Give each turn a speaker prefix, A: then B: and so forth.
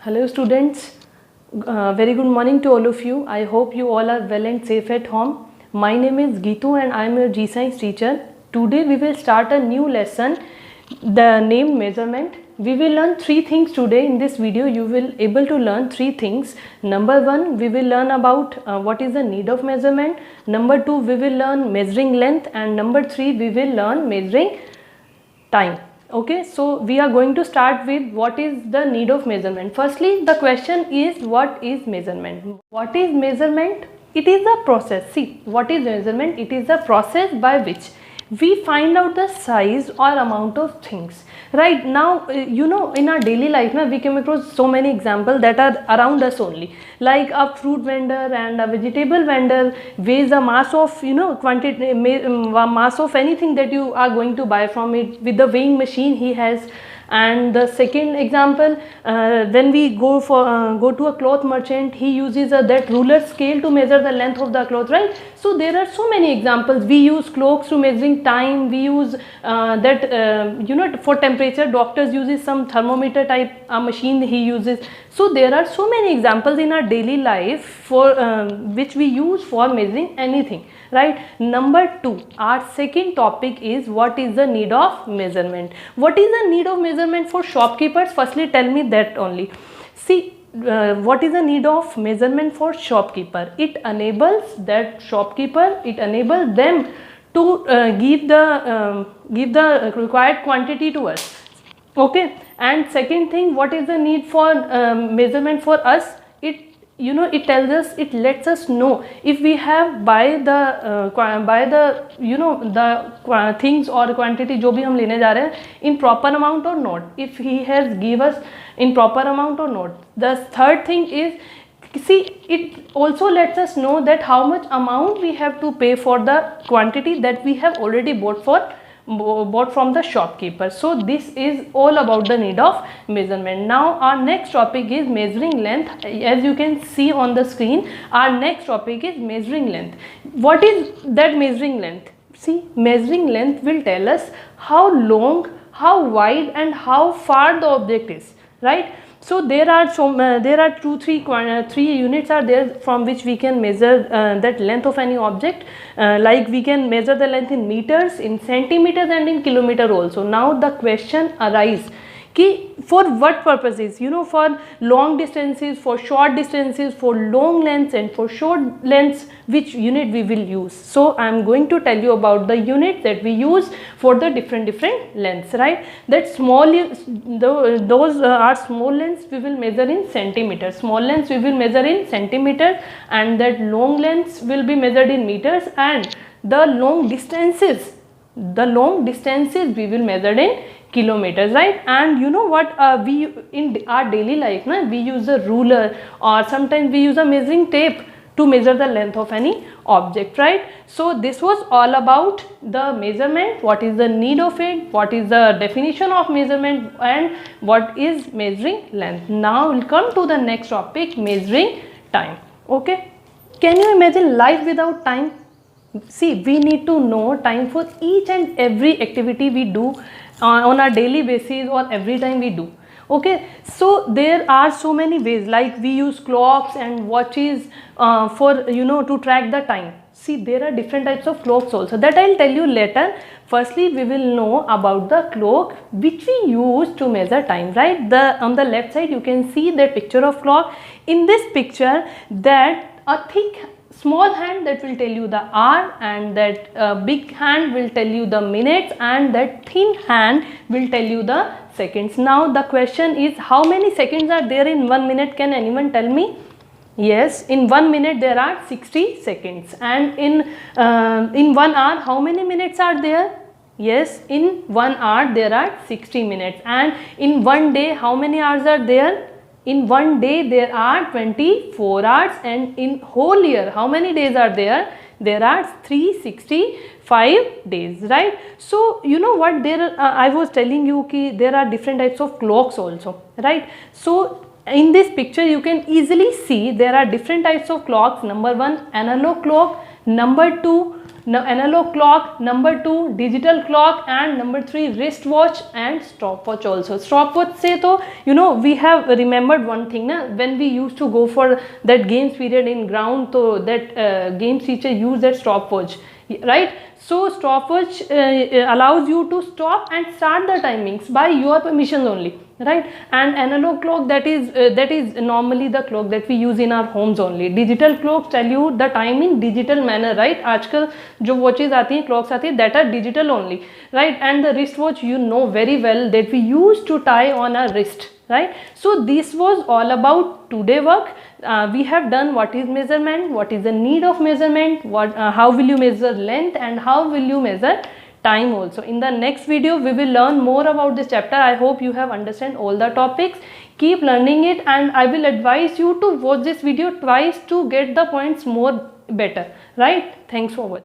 A: Hello students, very good morning to all of you. I hope you all are well and safe at home. My name is Geetu and I am your G-Science teacher. Today we will start a new lesson, the name measurement. We will learn three things today. In this video you will able to learn three things. Number one, we will learn about what is the need of measurement. Number two, we will learn measuring length, and number three, we will learn measuring time. Okay, so we are going to start with what is the need of measurement. Firstly, the question is, what is measurement? What is measurement? It is a process. See, what is measurement? It is a process by which we find out the size or amount of things. Right now, in our daily life we come across so many examples that are around us only, like a fruit vendor and a vegetable vendor weighs a mass of quantity, mass of anything that you are going to buy from it with the weighing machine he has. And the second example, when we go to a cloth merchant, he uses that ruler scale to measure the length of the cloth, right? So there are so many examples. We use clocks to measuring time. We use for temperature, doctors uses some thermometer type machine he uses. So there are so many examples in our daily life for which we use for measuring anything, right? Number two, our second topic is what is the need of measurement. What is the need of measurement for shopkeepers? Firstly, tell me that only. See, what is the need of measurement for shopkeeper? It enables that shopkeeper, it enables them to give the required quantity to us. Okay, and second thing, what is the need for measurement for us? It tells us, it lets us know if we have buy the things or quantity जो भी हम लेने जा रहे हैं in proper amount or not, if he has give us in proper amount or not. The third thing is, see, it also lets us know that how much amount we have to pay for the quantity that we have already bought from the shopkeeper. So this is all about the need of measurement. Now our next topic is measuring length. As you can see on the screen, our next topic is measuring length. What is that measuring length? See, measuring length will tell us how long, how wide and how far the object is, right? So there are three units are there from which we can measure that length of any object. Like we can measure the length in meters, in centimeters and in kilometer also. Now the question arises, for what purposes? For long distances, for short distances, for long lengths and for short lengths, which unit we will use? So I am going to tell you about the unit that we use for the different lengths, right? That those are small lengths we will measure in centimeters, small lengths we will measure in centimeters, and that long lengths will be measured in meters, and the long distances we will measure in kilometers, right? And you know what, we in our daily life we use a ruler, or sometimes we use a measuring tape to measure the length of any object, right? So this was all about the measurement, what is the need of it, what is the definition of measurement, and what is measuring length. Now we'll come to the next topic, measuring time. Okay, can you imagine life without time? See, we need to know time for each and every activity we do on a daily basis or every time we do. Okay, so there are so many ways, like we use clocks and watches for to track the time. See, there are different types of clocks also, that I'll tell you later. Firstly, we will know about the clock which we use to measure time, right? On the left side you can see that picture of clock. In this picture, that a thick small hand that will tell you the hour, and that big hand will tell you the minutes, and that thin hand will tell you the seconds. Now the question is, how many seconds are there in 1 minute? Can anyone tell me? Yes, in 1 minute there are 60 seconds. And in 1 hour, how many minutes are there? Yes, in 1 hour there are 60 minutes. And in 1 day, how many hours are there? In 1 day there are 24 hours, and in whole year how many days are there? There are 365 days, right? So you know what, I was telling you there are different types of clocks also, right? So in this picture you can easily see there are different types of clocks. Number one, analog clock. Number two, analog clock, number 2 digital clock, and number 3 wristwatch and stopwatch also. Stopwatch से तो you know we have remembered one thing ना, when we used to go for that games period in ground, so that games teacher use that stopwatch, right? So stopwatch allows you to stop and start the timings by your permissions only, right? And analog clock, that is normally the clock that we use in our homes only. Digital clocks tell you the time in digital manner, right? आजकल जो watches आती हैं, clocks आती हैं, that are digital only, right? And the wristwatch, you know very well that we used to tie on our wrist, right? So this was all about today work. We have done what is measurement, what is the need of measurement, how will you measure length, and how will you measure time also. In the next video we will learn more about this chapter. I hope you have understand all the topics. Keep learning it, and I will advise you to watch this video twice to get the points more better, right? Thanks for watching.